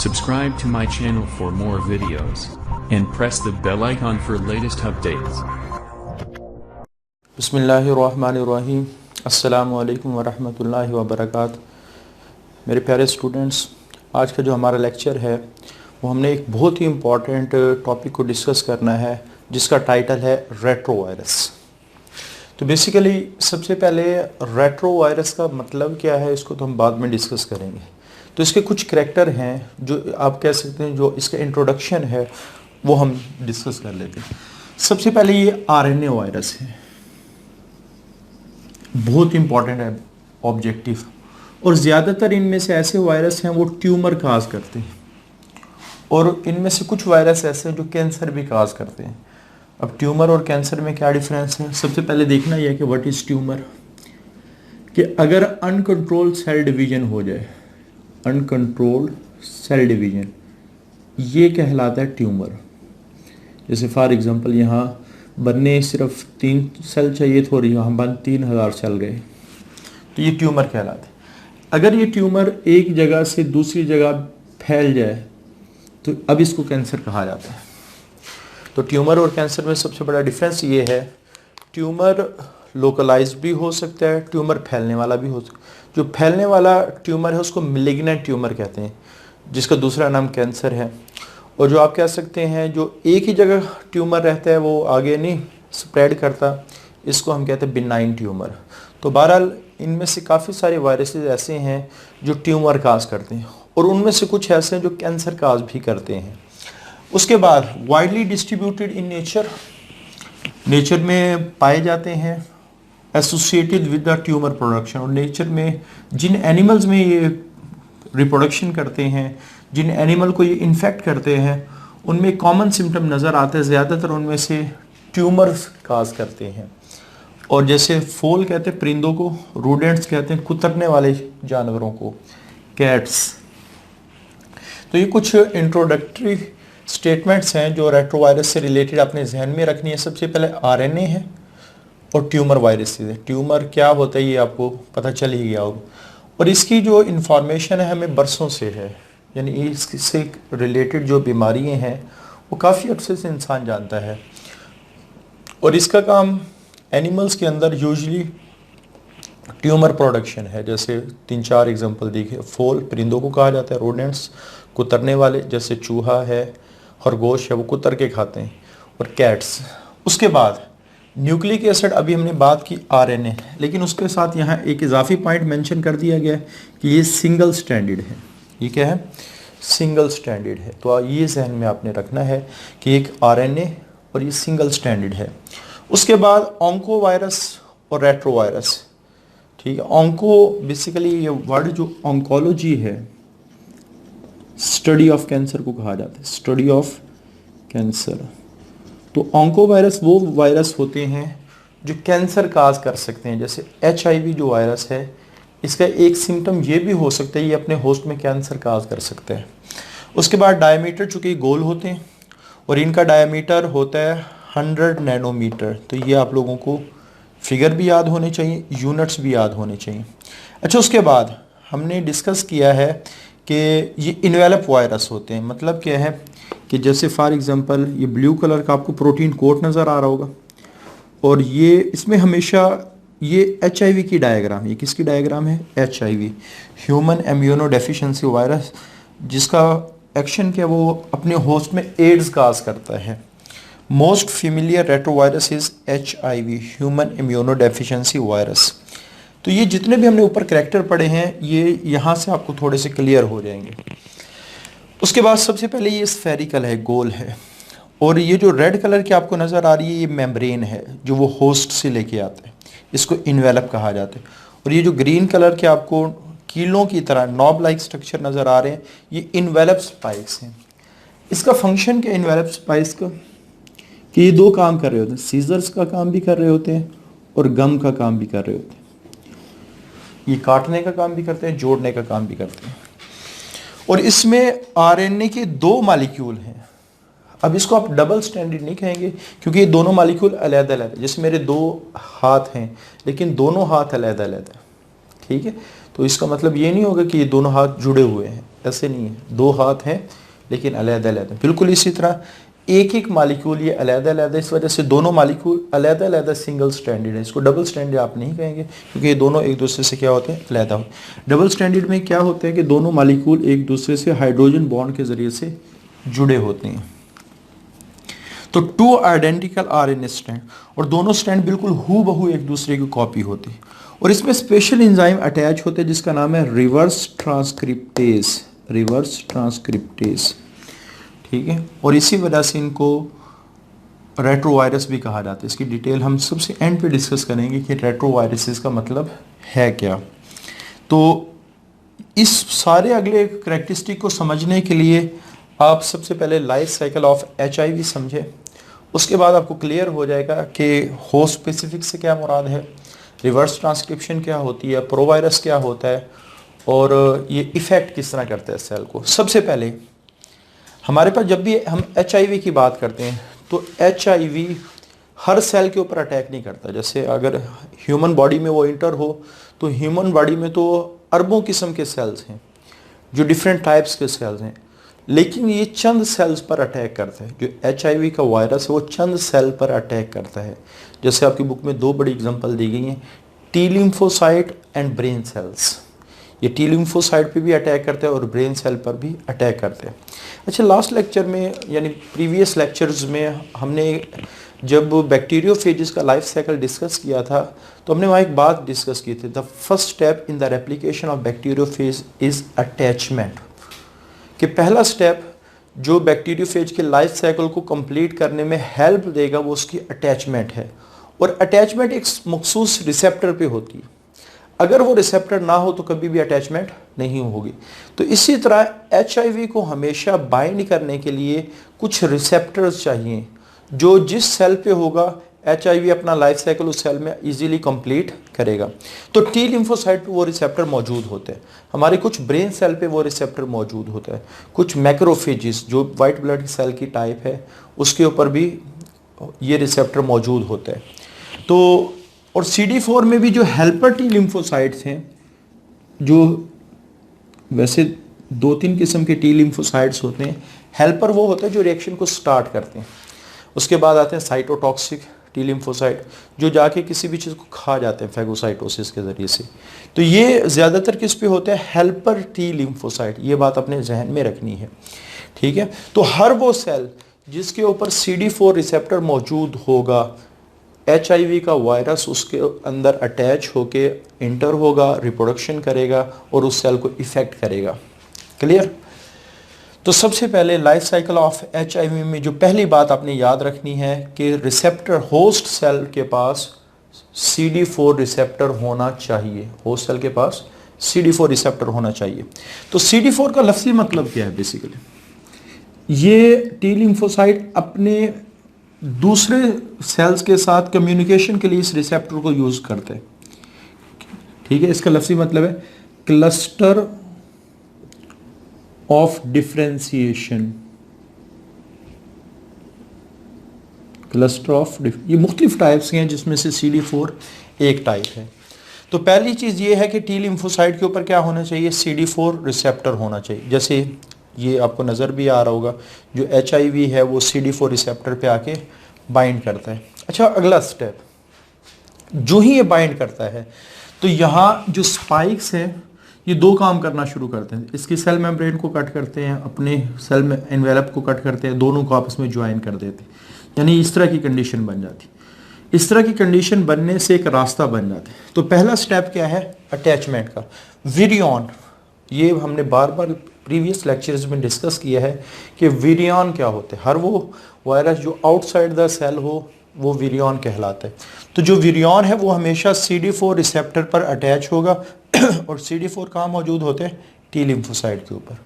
Subscribe to my channel for more videos and press the bell icon for latest updates. बिस्मिल्लाहिर्रहमानिर्रहीम। अस्सलामु अलैकुम वरहमतुल्लाहि वबरकातुहू। मेरे प्यारे स्टूडेंट्स, आज का जो हमारा लेक्चर है वो हमने एक बहुत ही इम्पॉर्टेंट टॉपिक को डिस्कस करना है जिसका टाइटल है रेट्रोवायरस। तो बेसिकली सबसे पहले रेट्रोवायरस का मतलब क्या है इसको तो हम बाद में डिस्कस करेंगे। तो इसके कुछ करैक्टर हैं जो आप कह सकते हैं, जो इसका इंट्रोडक्शन है वो हम डिस्कस कर लेते हैं। सबसे पहले ये आरएनए वायरस है, बहुत इंपॉर्टेंट है ऑब्जेक्टिव, और ज़्यादातर इनमें से ऐसे वायरस हैं वो ट्यूमर काज करते हैं, और इनमें से कुछ वायरस ऐसे हैं जो कैंसर भी काज करते हैं। अब ट्यूमर और कैंसर में क्या डिफरेंस है, सबसे पहले देखना यह है कि व्हाट इज़ ट्यूमर। कि अगर अनकंट्रोल्ड सेल डिवीजन हो जाए, अनकंट्रोल्ड सेल डिवीजन, ये कहलाता है ट्यूमर। जैसे फॉर एग्जांपल यहाँ बनने सिर्फ 3 सेल चाहिए थे और यहाँ बन 3000 सेल गए, तो ये ट्यूमर कहलाता है। अगर ये ट्यूमर एक जगह से दूसरी जगह फैल जाए तो अब इसको कैंसर कहा जाता है। तो ट्यूमर और कैंसर में सबसे बड़ा डिफरेंस ये है, ट्यूमर लोकलाइज्ड भी हो सकता है, ट्यूमर फैलने वाला भी हो सकता है। जो फैलने वाला ट्यूमर है उसको मेलिग्नेंट ट्यूमर कहते हैं, जिसका दूसरा नाम कैंसर है। और जो आप कह सकते हैं जो एक ही जगह ट्यूमर रहता है वो आगे नहीं स्प्रेड करता, इसको हम कहते हैं बिनाइन ट्यूमर। तो बहरहाल इनमें से काफ़ी सारे वायरसेस ऐसे हैं जो ट्यूमर काज करते हैं, और उनमें से कुछ ऐसे हैं जो कैंसर काज भी करते हैं। उसके बाद वाइडली डिस्ट्रीब्यूटेड इन नेचर में पाए जाते हैं, associated with the tumour production. और नेचर में जिन एनिमल्स में ये रिप्रोडक्शन करते हैं, जिन एनिमल को ये इन्फेक्ट करते हैं, उनमें कॉमन सिम्टम नज़र आते हैं, ज़्यादातर उनमें से ट्यूमर्स काज करते हैं। और जैसे फोल कहते हैं परिंदों को, रूडेंट्स कहते हैं कुतरने वाले जानवरों को, कैट्स। तो ये कुछ इंट्रोडक्टरी स्टेटमेंट्स हैं जो रेट्रोवायरस से रिलेटेड अपने जहन में रखनी है। सबसे पहले आरएनए है और ट्यूमर वायरसेस है। ट्यूमर क्या होता है ये आपको पता चल ही गया होगा, और इसकी जो इन्फॉर्मेशन है हमें बरसों से है, यानी इससे रिलेटेड जो बीमारियां हैं वो काफ़ी अरसे से इंसान जानता है। और इसका काम एनिमल्स के अंदर यूजुअली ट्यूमर प्रोडक्शन है। जैसे 3-4 एग्जांपल दिखे, फोल परिंदों को कहा जाता है, रोडेंट्स कुतरने वाले जैसे चूहा है, खरगोश है, वो कुतर के खाते हैं, और कैट्स। उसके बाद न्यूक्लिक एसिड, अभी हमने बात की आरएनए, लेकिन उसके साथ यहाँ एक इजाफी पॉइंट मेंशन कर दिया गया है कि ये सिंगल स्ट्रैंडेड है। ये क्या है? सिंगल स्ट्रैंडेड है। तो ये जहन में आपने रखना है कि एक आरएनए और ये सिंगल स्ट्रैंडेड है। उसके बाद ऑन्कोवायरस और रेट्रोवायरस, ठीक है। ऑन्को बेसिकली ये वर्ड जो ऑन्कोलॉजी है, स्टडी ऑफ कैंसर को कहा जाता है, स्टडी ऑफ कैंसर। तो ऑन्कोवायरस वो वायरस होते हैं जो कैंसर काज कर सकते हैं। जैसे HIV जो वायरस है, इसका एक सिम्टम ये भी हो सकता है ये अपने होस्ट में कैंसर काज कर सकता है। उसके बाद डायमीटर, चूँकि गोल होते हैं और इनका डायमीटर होता है 100 नैनोमीटर। तो ये आप लोगों को फिगर भी याद होने चाहिए, यूनिट्स भी याद होने चाहिए। अच्छा, उसके बाद हमने डिस्कस किया है कि ये इन्वेलप वायरस होते हैं। मतलब क्या है कि जैसे फॉर एग्जांपल ये ब्लू कलर का आपको प्रोटीन कोट नज़र आ रहा होगा, और ये इसमें हमेशा ये HIV की डायग्राम, ये किसकी डायग्राम है? HIV, human immuno deficiency virus, जिसका एक्शन क्या वो अपने होस्ट में एड्स काज करता है। Most familiar retrovirus is HIV, human immuno deficiency virus. तो ये जितने भी हमने ऊपर करैक्टर पढ़े हैं ये यहाँ से आपको थोड़े से क्लियर हो जाएंगे। उसके बाद सबसे पहले ये स्फेरिकल है, गोल है, और ये जो रेड कलर की आपको नज़र आ रही है ये मेम्ब्रेन है जो वो होस्ट से लेके आता है, इसको इन्वेलप कहा जाता है। और ये जो ग्रीन कलर के आपको कीलों की तरह नॉब लाइक स्ट्रक्चर नज़र आ रहे हैं, ये इन्वेलप स्पाइक्स हैं। इसका फंक्शन क्या इन्वेलप स्पाइक्स का, कि ये 2 काम कर रहे होते हैं, सीजर्स का काम भी कर रहे होते हैं और गम का काम भी कर रहे होते हैं। ये काटने का काम भी करते हैं, जोड़ने का काम भी करते हैं। और इसमें आरएनए के 2 मॉलिक्यूल हैं। अब इसको आप डबल स्टैंडर्ड नहीं कहेंगे क्योंकि ये दोनों मॉलिक्यूल अलग-अलग है। जैसे मेरे 2 हाथ हैं लेकिन दोनों हाथ अलग-अलग है, ठीक है। तो इसका मतलब ये नहीं होगा कि ये दोनों हाथ जुड़े हुए हैं, ऐसे नहीं है, 2 हाथ हैं लेकिन अलग-अलग। बिल्कुल इसी तरह एक एक मालिक्यूल ये अलग-अलग, इस वजह से दोनों मालिक्यूल अलग-अलग सिंगल स्ट्रैंडेड है। इसको डबल स्ट्रैंडेड आप नहीं कहेंगे क्योंकि ये दोनों एक दूसरे से क्या होते हैं, अलग होते हैं। डबल स्ट्रैंडेड में क्या होता है कि दोनों मालिक्यूल एक दूसरे से हाइड्रोजन बॉन्ड के जरिए से जुड़े होते हैं। तो 2 आइडेंटिकल आरएनए स्ट्रैंड, और दोनों स्ट्रैंड बिल्कुल हूबहू एक दूसरे की कॉपी होती है, और इसमें स्पेशल एंजाइम अटैच होते हैं जिसका नाम है रिवर्स ट्रांसक्रिप्टेज। रिवर्स ट्रांसक्रिप्टेज, ठीक है। और इसी वजह से इनको रेट्रोवायरस भी कहा जाता है। इसकी डिटेल हम सबसे एंड पे डिस्कस करेंगे कि रेट्रोवायरसेस का मतलब है क्या। तो इस सारे अगले करैक्टरिस्टिक को समझने के लिए आप सबसे पहले लाइफ साइकिल ऑफ HIV समझें, उसके बाद आपको क्लियर हो जाएगा कि होस्ट स्पेसिफिक से क्या मुराद है, रिवर्स ट्रांसक्रिप्शन क्या होती है, प्रोवायरस क्या होता है, और ये इफ़ेक्ट किस तरह करता है सेल को। सबसे पहले हमारे पास जब भी हम HIV की बात करते हैं तो HIV हर सेल के ऊपर अटैक नहीं करता। जैसे अगर ह्यूमन बॉडी में वो इंटर हो तो ह्यूमन बॉडी में तो अरबों किस्म के सेल्स हैं जो डिफरेंट टाइप्स के सेल्स हैं, लेकिन ये चंद सेल्स पर अटैक करता है। जो HIV का वायरस है वो चंद सेल पर अटैक करता है। जैसे आपकी बुक में 2 बड़ी एग्जांपल दी गई हैं, T lymphocyte and brain cells. ये टी लिम्फोसाइट पे भी अटैक करते हैं और ब्रेन सेल पर भी अटैक करते हैं। अच्छा, लास्ट लेक्चर में यानी प्रीवियस लेक्चर्स में हमने जब बैक्टीरियोफेजेस का लाइफ साइकिल डिस्कस किया था तो हमने वहाँ एक बात डिस्कस की थी, the first step in the replication of bacteriophage is attachment. कि पहला स्टेप जो बैक्टीरियोफेज के लाइफ साइकिल को कंप्लीट करने में हेल्प देगा वो उसकी अटैचमेंट है, और अटैचमेंट एक मखसूस रिसेप्टर पे होती है। अगर वो रिसेप्टर ना हो तो कभी भी अटैचमेंट नहीं होगी। तो इसी तरह HIV को हमेशा बाइंड करने के लिए कुछ रिसेप्टर्स चाहिए, जो जिस सेल पे होगा HIV अपना लाइफ साइकिल उस सेल में इजीली कंप्लीट करेगा। तो टी लिम्फोसाइट पे वो रिसेप्टर मौजूद होते हैं, हमारे कुछ ब्रेन सेल पे वो रिसेप्टर मौजूद होता है, कुछ मैक्रोफेजेस जो वाइट ब्लड सेल की टाइप है उसके ऊपर भी ये रिसेप्टर मौजूद होता है। तो और CD4 में भी जो हेल्पर टी लिम्फोसाइट्स हैं, जो वैसे 2-3 किस्म के टी लिम्फोसाइट्स होते हैं। हेल्पर वो होते हैं जो रिएक्शन को स्टार्ट करते हैं, उसके बाद आते हैं साइटोटॉक्सिक टी लिम्फोसाइट जो जाके किसी भी चीज़ को खा जाते हैं फैगोसाइटोसिस के ज़रिए से। तो ये ज़्यादातर किस पे होते हैं, हेल्पर टी लिम्फोसाइट। ये बात अपने जहन में रखनी है, ठीक है। तो हर वो सेल जिसके ऊपर CD4 रिसेप्टर मौजूद होगा, HIV का वायरस उसके अंदर अटैच होके इंटर होगा, रिप्रोडक्शन करेगा और उस सेल को इफेक्ट करेगा। क्लियर। तो सबसे पहले लाइफ साइकिल ऑफ HIV में जो पहली बात आपने याद रखनी है कि रिसेप्टर होस्ट सेल के पास CD4 रिसेप्टर होना चाहिए। होस्ट सेल के पास CD4 रिसेप्टर होना चाहिए। तो CD4 का लफ्ज़ी मतलब क्या है, बेसिकली ये टी लिम्फोसाइट अपने दूसरे सेल्स के साथ कम्युनिकेशन के लिए इस रिसेप्टर को यूज करते हैं, ठीक है। इसका लफ्ज़ी मतलब है cluster of differentiation. Cluster of ये मुख्तलिफ टाइप्स हैं जिसमें से CD4 एक टाइप है। तो पहली चीज़ ये है कि टी लिम्फोसाइट के ऊपर क्या होना चाहिए, CD4 रिसेप्टर होना चाहिए। जैसे ये आपको नज़र भी आ रहा होगा, जो HIV है वो CD4 रिसेप्टर पे आके बाइंड करता है। अच्छा, अगला स्टेप, जो ही ये बाइंड करता है तो यहाँ जो स्पाइक्स हैं ये 2 काम करना शुरू करते हैं। इसकी सेल मेम्ब्रेन को कट करते हैं, अपने सेल में एनवेलप को कट करते हैं, दोनों को आपस में ज्वाइन कर देते हैं, यानी इस तरह की कंडीशन बन जाती है। इस तरह की कंडीशन बनने से एक रास्ता बन जाता है। तो पहला स्टेप क्या है, अटैचमेंट का। विरियन, ये हमने बार बार प्रीवियस लेक्चर्स में डिस्कस किया है कि विरियन क्या होते हैं। हर वो वायरस जो आउटसाइड द सेल हो वो विरियन कहलाता है। तो जो विरियन है वो हमेशा CD4 रिसेप्टर पर अटैच होगा और CD4 कहाँ मौजूद होते हैं, टी लिम्फोसाइट के ऊपर।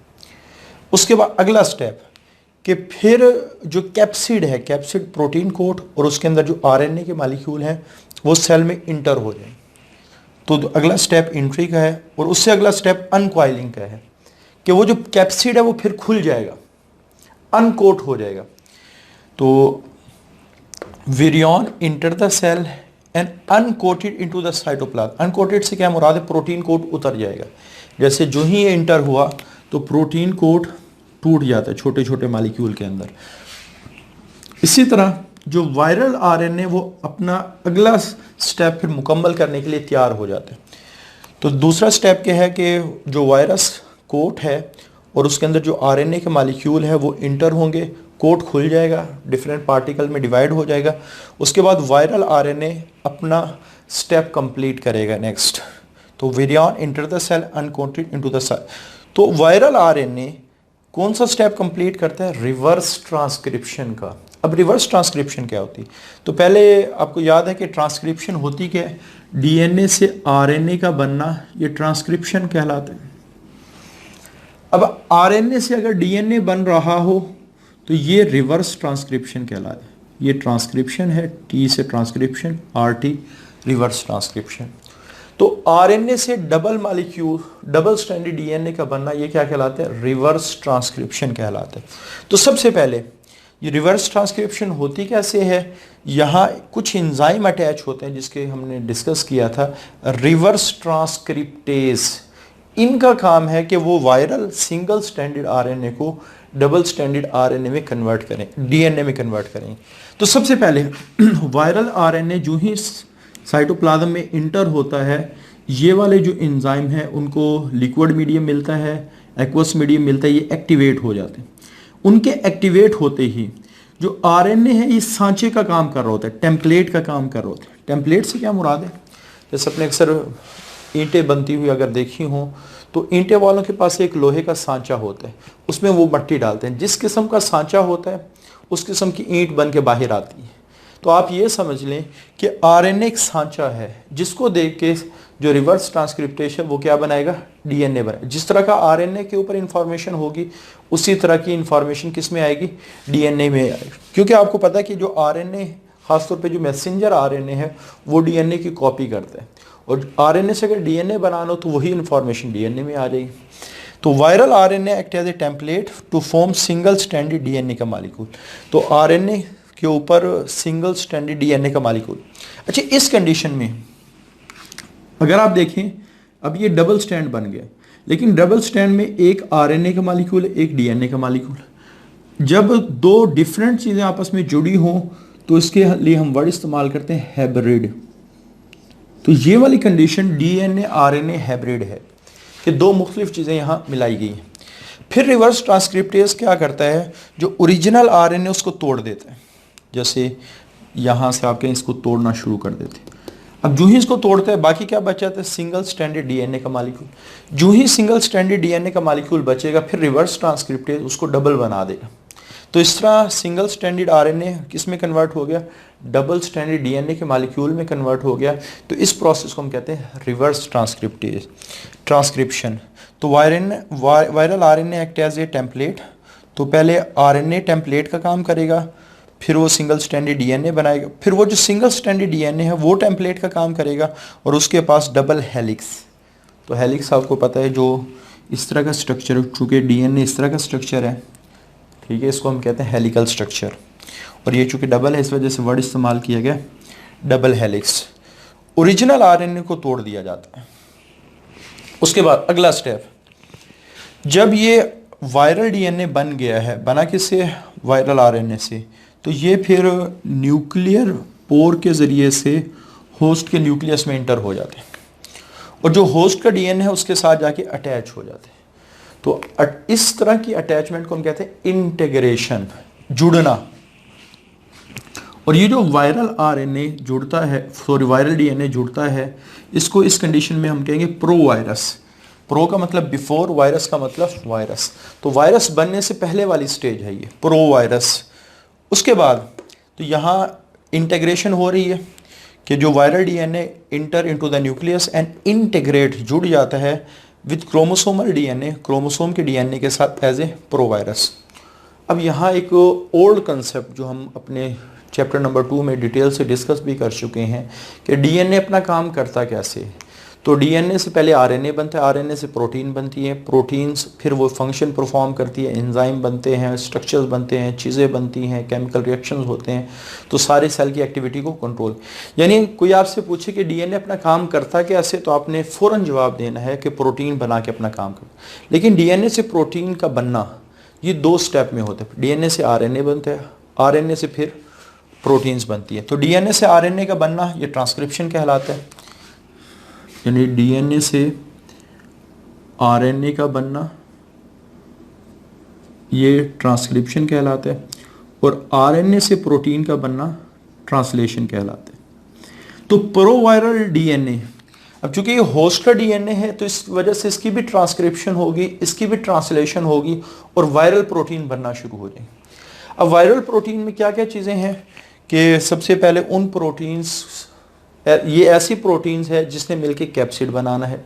उसके बाद अगला स्टेप कि फिर जो कैप्सिड है, कैप्सिड प्रोटीन कोट और उसके अंदर जो RNA के मालिक्यूल हैं वो सेल में इंटर हो जाए। तो अगला स्टेप एंट्री का है, और उससे अगला स्टेप अनकॉइलिंग का है कि वो जो कैप्सिड है वो फिर खुल जाएगा, अनकोट हो जाएगा। तो virion enter the cell and uncoated into the cytoplasm. Uncoated से क्या मुराद है, प्रोटीन कोट उतर जाएगा। जैसे जो ही ये इंटर हुआ तो प्रोटीन कोट टूट जाता है छोटे छोटे मॉलिक्यूल के अंदर। इसी तरह जो वायरल आरएनए वो अपना अगला स्टेप फिर मुकम्मल करने के लिए तैयार हो जाते हैं। तो दूसरा स्टेप क्या है कि जो वायरस कोट है और उसके अंदर जो आरएनए के मॉलिक्यूल है वो इंटर होंगे, कोट खुल जाएगा, डिफरेंट पार्टिकल में डिवाइड हो जाएगा। उसके बाद वायरल आरएनए अपना स्टेप कंप्लीट करेगा नेक्स्ट। तो virion enter the cell, uncoated into the cell. तो वायरल आरएनए कौन सा स्टेप कंप्लीट करता है? रिवर्स ट्रांसक्रिप्शन का। अब रिवर्स ट्रांसक्रिप्शन क्या होती है? तो पहले आपको याद है कि ट्रांसक्रिप्शन होती क्या है? डीएनए से आरएनए का बनना, ये ट्रांसक्रिप्शन कहलाता है। अब आरएनए से अगर डीएनए बन रहा हो तो ये रिवर्स ट्रांसक्रिप्शन कहलाता है। ये ट्रांसक्रिप्शन है, टी से ट्रांसक्रिप्शन, आरटी रिवर्स ट्रांसक्रिप्शन। तो आरएनए से double molecule, double stranded DNA का बनना, ये क्या कहलाता है? रिवर्स ट्रांसक्रिप्शन कहलाता है। तो सबसे पहले ये रिवर्स ट्रांसक्रिप्शन होती कैसे है? यहाँ कुछ एंजाइम अटैच होते हैं जिसके हमने डिस्कस किया था, रिवर्स ट्रांसक्रिप्टेज। इनका काम है कि वो वायरल सिंगल स्ट्रैंडेड आरएनए को डबल स्ट्रैंडेड आरएनए में कन्वर्ट करें, डीएनए में कन्वर्ट करें। तो सबसे पहले वायरल आरएनए जो ही साइटोप्लाज्म में इंटर होता है, ये वाले जो एंजाइम है उनको लिक्विड मीडियम मिलता है, एक्वस मीडियम मिलता है, ये एक्टिवेट हो जाते हैं। उनके एक्टिवेट होते ही जो आरएनए है ये सांचे का काम कर रहा होता है, टेम्पलेट का काम कर रहा होता है। टेम्पलेट से क्या मुराद है? जैसे अपने अक्सर ईंटें बनती हुई अगर देखी हों तो ईंटे वालों के पास एक लोहे का सांचा होता है, उसमें वो मट्टी डालते हैं। जिस किस्म का सांचा होता है उस किस्म की ईंट बन के बाहर आती है। तो आप ये समझ लें कि आरएनए एक सांचा है जिसको देख के जो रिवर्स ट्रांसक्रिप्टेशन वो क्या बनाएगा? डीएनए बनाएगा। जिस तरह का आरएनए के ऊपर इंफॉर्मेशन होगी उसी तरह की इंफॉर्मेशन किस में आएगी? डीएनए में आएगी। क्योंकि आपको पता है कि जो आरएनए, खासतौर पे जो मैसेंजर आरएनए है वो डीएनए की कॉपी करता है, और आरएनए से अगर डीएनए बनाना हो तो वही इंफॉर्मेशन डीएनए में आ जाएगी। तो viral RNA act as a template to form single stranded DNA का मॉलिक्यूल। तो आरएनए के ऊपर सिंगल स्ट्रैंडेड डीएनए का मॉलिक्यूल। अच्छा, इस कंडीशन में अगर आप देखें अब ये डबल स्ट्रैंड बन गया, लेकिन डबल स्ट्रैंड में एक आरएनए का मॉलिक्यूल है, एक डीएनए का मॉलिक्यूल। जब दो डिफरेंट चीजें आपस में जुड़ी हों तो इसके लिए हम वर्ड इस्तेमाल करते हैं हाइब्रिड। तो ये वाली कंडीशन डीएनए आरएनए हाइब्रिड है कि दो मुख्तलिफ चीजें यहां मिलाई गई हैं। फिर रिवर्स ट्रांसक्रिप्टेज क्या करता है? जो ओरिजिनल आरएनए उसको तोड़ देता है। जैसे यहां से आपके इसको तोड़ना शुरू कर देते हैं। अब जो ही इसको तोड़ते हैं बाकी क्या बच जाता है? सिंगल स्ट्रैंडेड डीएनए का मॉलिक्यूल। जो ही सिंगल स्ट्रैंडेड डीएनए का मॉलिक्यूल बचेगा फिर रिवर्स ट्रांसक्रिप्टेज उसको डबल बना देगा। तो इस तरह सिंगल स्ट्रैंडेड आरएनए किस में कन्वर्ट हो गया? डबल स्ट्रैंडेड डीएनए के मॉलिक्यूल में कन्वर्ट हो गया। तो इस प्रोसेस को हम कहते हैं रिवर्स ट्रांसक्रिप्टेज, ट्रांसक्रिप्शन। तो viral RNA act as a template. तो पहले आरएनए टेम्पलेट का काम करेगा, फिर वो सिंगल स्ट्रैंडेड डीएनए बनाएगा, फिर वो जो सिंगल स्ट्रैंडेड डीएनए है वो टेम्पलेट का काम करेगा, और उसके पास डबल हेलिक्स। तो हेलिक्स आपको पता है जो इस तरह का स्ट्रक्चर, चूँकि डीएनए इस तरह का स्ट्रक्चर है, ठीक है, इसको हम कहते हैं हेलिकल स्ट्रक्चर। और ये चूँकि डबल है इस वजह से वर्ड इस्तेमाल किया गया डबल हेलिक्स। ओरिजिनल आरएनए को तोड़ दिया जाता है। उसके बाद अगला स्टेप, जब ये वायरल डीएनए बन गया है, बना किससे? वायरल आरएनए से, तो ये फिर न्यूक्लियर पोर के ज़रिए से होस्ट के न्यूक्लियस में इंटर हो जाते हैं, और जो होस्ट का डीएनए है उसके साथ जाके अटैच हो जाते हैं। तो इस तरह की अटैचमेंट को हम कहते हैं इंटीग्रेशन, जुड़ना। और ये जो वायरल आरएनए जुड़ता है, सॉरी वायरल डीएनए जुड़ता है, इसको इस कंडीशन में हम कहेंगे प्रो वायरस। प्रो का मतलब बिफोर, वायरस का मतलब वायरस। तो वायरस बनने से पहले वाली स्टेज है ये प्रो वायरस। उसके बाद तो यहाँ इंटीग्रेशन हो रही है कि जो viral DNA inter into the nucleus and integrate, जुड़ जाता है विद क्रोमोसोमल डीएनए, क्रोमोसोम के डीएनए के साथ एज ए प्रो वायरस। अब यहाँ एक ओल्ड कंसेप्ट जो हम अपने चैप्टर नंबर 2 में डिटेल से डिस्कस भी कर चुके हैं कि डीएनए अपना काम करता कैसे है। तो डीएनए से पहले आरएनए बनता है, आरएनए से प्रोटीन बनती है, प्रोटीन्स फिर वो फंक्शन परफॉर्म करती है, एंजाइम बनते हैं, स्ट्रक्चर्स बनते हैं, चीज़ें बनती हैं, केमिकल रिएक्शंस होते हैं, तो सारे सेल की एक्टिविटी को कंट्रोल। यानी कोई आपसे पूछे कि डीएनए अपना काम करता कैसे, तो आपने फ़ौरन जवाब देना है कि प्रोटीन बना के अपना काम करता। लेकिन डीएनए से प्रोटीन का बनना ये 2 स्टेप में होता है। डीएनए से आरएनए बनता है, आरएनए से फिर प्रोटीन्स बनती है। तो डीएनए से आरएनए का बनना ये ट्रांसक्रिप्शन कहलाता है, यानी डीएनए से आरएनए का बनना ये ट्रांसक्रिप्शन कहलाता है, और आरएनए से प्रोटीन का बनना ट्रांसलेशन कहलाता है। तो प्रोवायरल डीएनए, अब चूंकि ये होस्ट का डीएनए है तो इस वजह से इसकी भी ट्रांसक्रिप्शन होगी, इसकी भी ट्रांसलेशन होगी, और वायरल प्रोटीन बनना शुरू हो जाएंगे। अब वायरल प्रोटीन में क्या क्या चीज़ें हैं कि सबसे पहले उन प्रोटीन्स, ये ऐसी प्रोटीन्स है जिसने मिलके कैप्सिड बनाना है,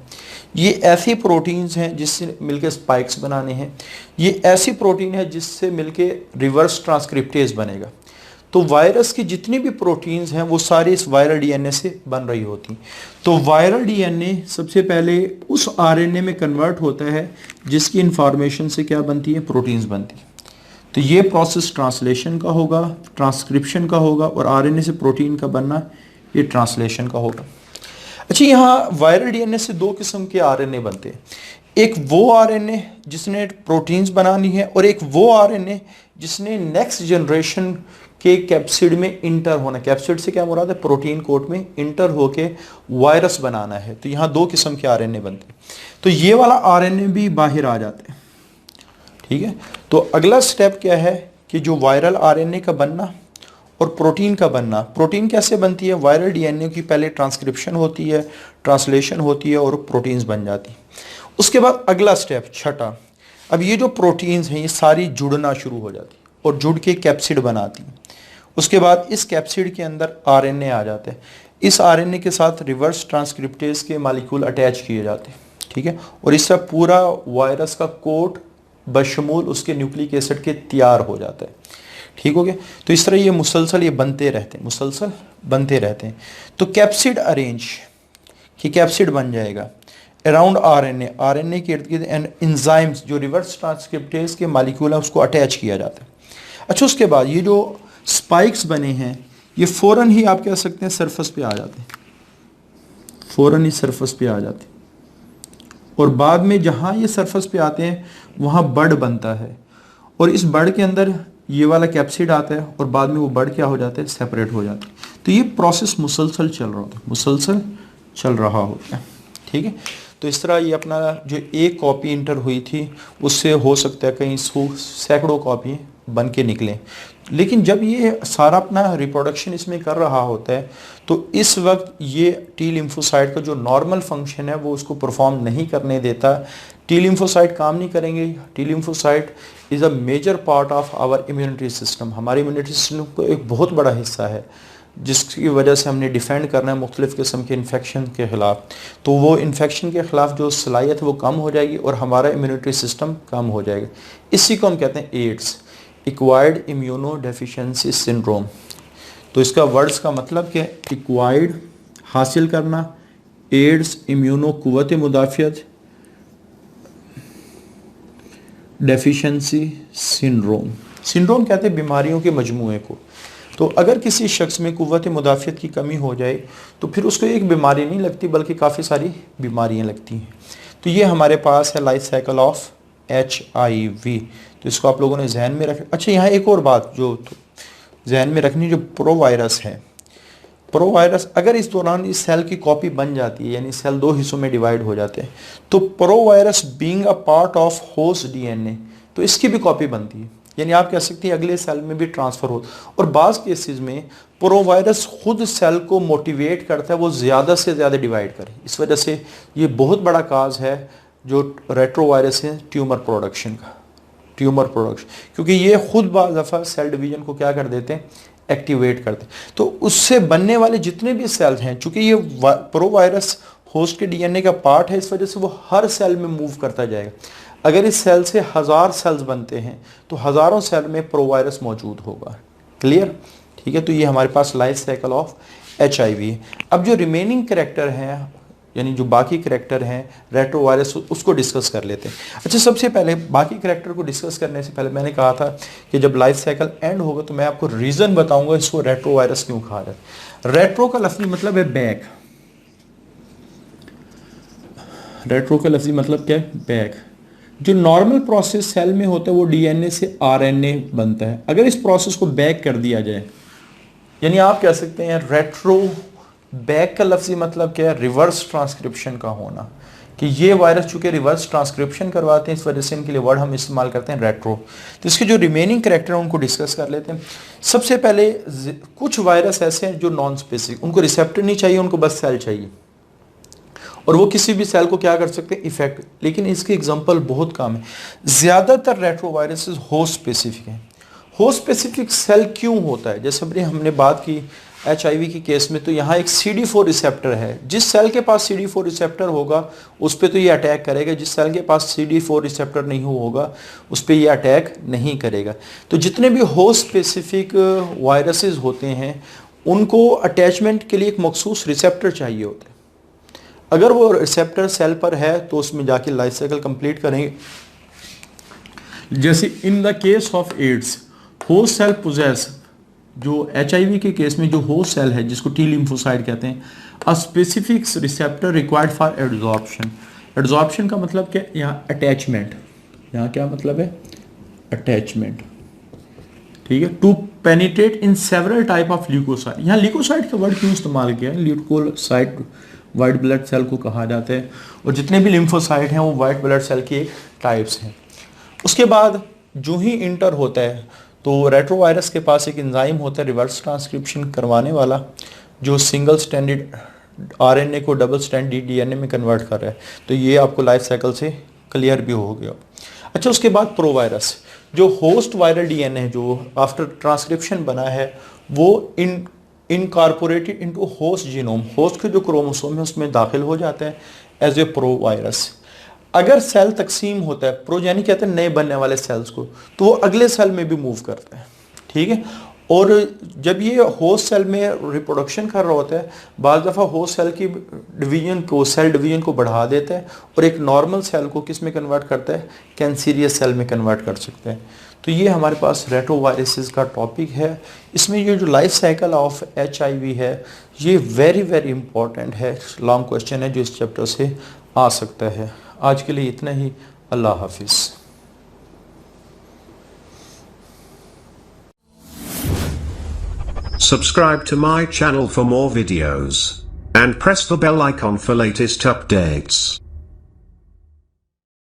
ये ऐसी प्रोटीन्स हैं जिससे मिलके स्पाइक्स बनाने हैं, ये ऐसी प्रोटीन है जिससे मिलके रिवर्स ट्रांसक्रिप्टेज बनेगा। तो वायरस की जितनी भी प्रोटीन्स हैं वो सारी इस वायरल डीएनए से बन रही होती। तो वायरल डीएनए सबसे पहले उस आरएनए में कन्वर्ट होता है जिसकी इंफॉर्मेशन से क्या बनती है, प्रोटीन्स बनती है। तो ये प्रोसेस ट्रांसलेशन का होगा, ट्रांसक्रिप्शन का होगा, और आरएनए से प्रोटीन का बनना ये ट्रांसलेशन का होगा। अच्छा, यहाँ वायरल डीएनए से 2 किस्म के आरएनए बनते हैं। एक वो आरएनए जिसने प्रोटीन्स बनानी है, और एक वो आरएनए जिसने नेक्स्ट जनरेशन के कैप्सिड में इंटर होना। कैप्सिड से क्या मुराद है, प्रोटीन कोट में इंटर होके वायरस बनाना है। तो यहाँ 2 किस्म के आरएनए बनते हैं। तो ये वाला आरएनए भी बाहर आ जाते हैं, ठीक है। तो अगला स्टेप क्या है कि जो वायरल आरएनए का बनना और प्रोटीन का बनना। प्रोटीन कैसे बनती है, वायरल डीएनए की पहले ट्रांसक्रिप्शन होती है, ट्रांसलेशन होती है, और प्रोटीन्स बन जाती है। उसके बाद अगला स्टेप छठा, अब ये जो प्रोटीन्स हैं ये सारी जुड़ना शुरू हो जाती है और जुड़ के कैप्सिड बनाती है। उसके बाद इस कैप्सिड के अंदर आरएनए आ जाते हैं, इस आरएनए के साथ रिवर्स ट्रांसक्रिप्टेज के मॉलिक्यूल अटैच किए जाते हैं, ठीक है। और इससे पूरा वायरस का कोट बशमूल उसके न्यूक्लिक एसिड के तैयार हो जाता है, ठीक हो गया। तो इस तरह ये मुसलसल ये बनते रहते हैं, मुसलसल बनते रहते हैं। तो कैप्सिड अरेंज कि कैप्सिड बन जाएगा अराउंड आरएनए, आरएनए के इर्द गिर्द एंड एंजाइम्स जो रिवर्स ट्रांसक्रिप्टेज के मॉलिक्यूल है उसको अटैच किया जाता है। अच्छा, उसके बाद ये जो स्पाइक्स बने हैं ये फौरन ही आप कह सकते हैं सरफेस पे आ जाते हैं, फौरन ही सरफेस पे आ जाते हैं, और बाद में जहाँ ये सरफेस पे आते हैं वहाँ बड बनता है, और इस बड के अंदर ये वाला कैप्सिड आता है, और बाद में वो बड क्या हो जाते हैं, सेपरेट हो जाते हैं। तो ये प्रोसेस मुसलसल चल रहा होता है, मुसलसल चल रहा होता है, ठीक है। तो इस तरह ये अपना जो एक कॉपी इंटर हुई थी उससे हो सकता है कहीं सैकड़ों कॉपी बन के निकलें। लेकिन जब ये सारा अपना रिप्रोडक्शन इसमें कर रहा होता है तो इस वक्त ये टी लिम्फोसाइट का जो नॉर्मल फंक्शन है वो उसको परफॉर्म नहीं करने देता। टी लिम्फोसाइट काम नहीं करेंगे। T lymphocyte is a major part of our immunity system, हमारे इम्यूनिटी सिस्टम को एक बहुत बड़ा हिस्सा है जिसकी वजह से हमने डिफेंड करना है मुख्तलिफ़ किस्म के इन्फेक्शन के ख़िलाफ़। तो वो इन्फेक्शन के ख़िलाफ़ जो सलाहियत है वो कम हो जाएगी और हमारा इम्यूनिटी सिस्टम कम हो जाएगा। इसी को हम कहते हैं AIDS, acquired immuno deficiency syndrome. तो इसका वर्ड्स का मतलब क्या है, एक्वायर्ड हासिल करना, एड्स इम्यूनो कुव्वत मुदाफ़ियत, डेफिशिएंसी सिंड्रोम। सिंड्रोम कहते हैं बीमारियों के मजमूए को। तो अगर किसी शख्स में कुव्वत मुदाफ़ियत की कमी हो जाए तो फिर उसको एक बीमारी नहीं लगती बल्कि काफ़ी सारी बीमारियां लगती हैं। तो ये हमारे पास है लाइफ साइकिल ऑफ HIV। तो इसको आप लोगों ने जहन में रख। अच्छा, यहाँ एक और बात जो जहन में रखनी, जो प्रो वायरस है, प्रो वायरस अगर इस दौरान इस सेल की कॉपी बन जाती है यानी सेल 2 हिस्सों में डिवाइड हो जाते हैं तो pro virus being a part of host DNA तो इसकी भी कॉपी बनती है, यानी आप कह सकते हैं अगले सेल में भी ट्रांसफ़र हो। और बाज़ केसेस में प्रो वायरस खुद सेल को मोटिवेट करता है वो ज़्यादा से ज़्यादा डिवाइड करे। इस वजह से ये बहुत बड़ा काज है जो रेट्रो वायरस है ट्यूमर प्रोडक्शन का, ट्यूमर प्रोडक्शन, क्योंकि ये खुद बाज़ दफ़ा सेल डिवीजन को क्या कर देते हैं, एक्टिवेट करते हैं। तो उससे बनने वाले जितने भी सेल्स हैं, चूँकि ये प्रो वायरस होस्ट के DNA का पार्ट है, इस वजह से वो हर सेल में मूव करता जाएगा। अगर इस सेल से 1000 सेल्स बनते हैं तो हज़ारों सेल में प्रो वायरस मौजूद होगा। क्लियर, ठीक है। तो ये हमारे पास लाइफ साइकिल ऑफ HIV है। अब जो रिमेनिंग कैरेक्टर हैं यानी जो बाकी करैक्टर हैं रेट्रो वायरस, उसको डिस्कस कर लेते हैं। अच्छा, सबसे पहले बाकी करैक्टर को डिस्कस करने से पहले मैंने कहा था कि जब लाइफ साइकिल एंड होगा तो मैं आपको रीज़न बताऊंगा इसको रेट्रो वायरस क्यों कहा जाता है। रेट्रो का लफ्ज़ी मतलब है बैक। रेट्रो का लफ्ज़ी मतलब क्या है? बैक। जो नॉर्मल प्रोसेस सेल में होता है वो डीएनए से आरएनए बनता है। अगर इस प्रोसेस को बैक कर दिया जाए, यानी आप कह सकते हैं रेट्रो बैक का लफ्ज़ी मतलब क्या है? रिवर्स ट्रांसक्रिप्शन का होना, कि ये वायरस चूंकि रिवर्स ट्रांसक्रिप्शन करवाते हैं, इस वजह से इनके लिए वर्ड हम इस्तेमाल करते हैं रेट्रो। तो इसके जो रिमेनिंग करैक्टर हैं उनको डिस्कस कर लेते हैं। सबसे पहले कुछ वायरस ऐसे हैं जो नॉन स्पेसिफिक, उनको रिसेप्टर नहीं चाहिए, उनको बस सेल चाहिए और वो किसी भी सेल को क्या कर सकते हैं? इफेक्ट। लेकिन इसके एग्जांपल बहुत कम है। ज़्यादातर रेट्रो वायरसेस होस्ट स्पेसिफिक हैं। होस्ट स्पेसिफिक सेल क्यों होता है? जैसे अभी हमने बात की HIV के केस में, तो यहाँ एक CD4 रिसेप्टर है। जिस सेल के पास CD4 रिसेप्टर होगा उस पर तो ये अटैक करेगा, जिस सेल के पास CD4 रिसेप्टर नहीं होगा उस पर ये अटैक नहीं करेगा। तो जितने भी होस्ट स्पेसिफिक वायरसेस होते हैं उनको अटैचमेंट के लिए एक मखसूस रिसेप्टर चाहिए होता है। अगर वो रिसेप्टर सेल पर है तो उसमें जाके लाइफ साइकिल कंप्लीट करेंगे। जैसे in the case of AIDS, host cell poses, जो HIV के केस में जो होस्ट सेल है जिसको T लिम्फोसाइट कहते हैं, a specific receptor required for adsorption. Adsorption का मतलब क्या? यहाँ अटैचमेंट। यहाँ क्या मतलब है? अटैचमेंट। ठीक है। To penetrate in several type of leucocyte. यहाँ ल्यूकोसाइट का वर्ड क्यों इस्तेमाल किया? ल्यूकोसाइट वाइट ब्लड सेल को कहा जाता है और जितने भी लिम्फोसाइट हैं वो वाइट ब्लड सेल की एक टाइप्स हैं। उसके बाद जो ही इंटर होता है तो रेट्रोवायरस के पास एक एंजाइम होता है रिवर्स ट्रांसक्रिप्शन करवाने वाला, जो सिंगल स्टैंडर्ड RNA को डबल स्टैंडर्ड DNA में कन्वर्ट कर रहा है। तो ये आपको लाइफ साइकिल से क्लियर भी हो गया। अच्छा, उसके बाद प्रोवायरस, जो होस्ट वायरल DNA जो आफ्टर ट्रांसक्रिप्शन बना है वो incorporated into host genome, host के जो क्रोमोसोम है उसमें दाखिल हो जाता है एज ए प्रोवायरस। अगर सेल तकसीम होता है, प्रो यानी कहते हैं नए बनने वाले सेल्स को, तो वो अगले सेल में भी मूव करता है। ठीक है। और जब ये होस्ट सेल में रिप्रोडक्शन कर रहा होता है, बाज़ दफ़ा होस्ट सेल की डिवीजन को, सेल डिवीजन को बढ़ा देता है और एक नॉर्मल सेल को किस में कन्वर्ट करता है? कैंसीरियस सेल में कन्वर्ट कर सकते हैं। तो ये हमारे पास रेट्रोवायरसेस का टॉपिक है। इसमें ये जो लाइफ साइकिल ऑफ HIV है ये वेरी वेरी इंपॉर्टेंट है, लॉन्ग क्वेश्चन है जो इस चैप्टर से आ सकता है। आज के लिए इतना ही। अल्लाह हाफिज़। Subscribe to my channel for more videos and press the bell icon for latest updates.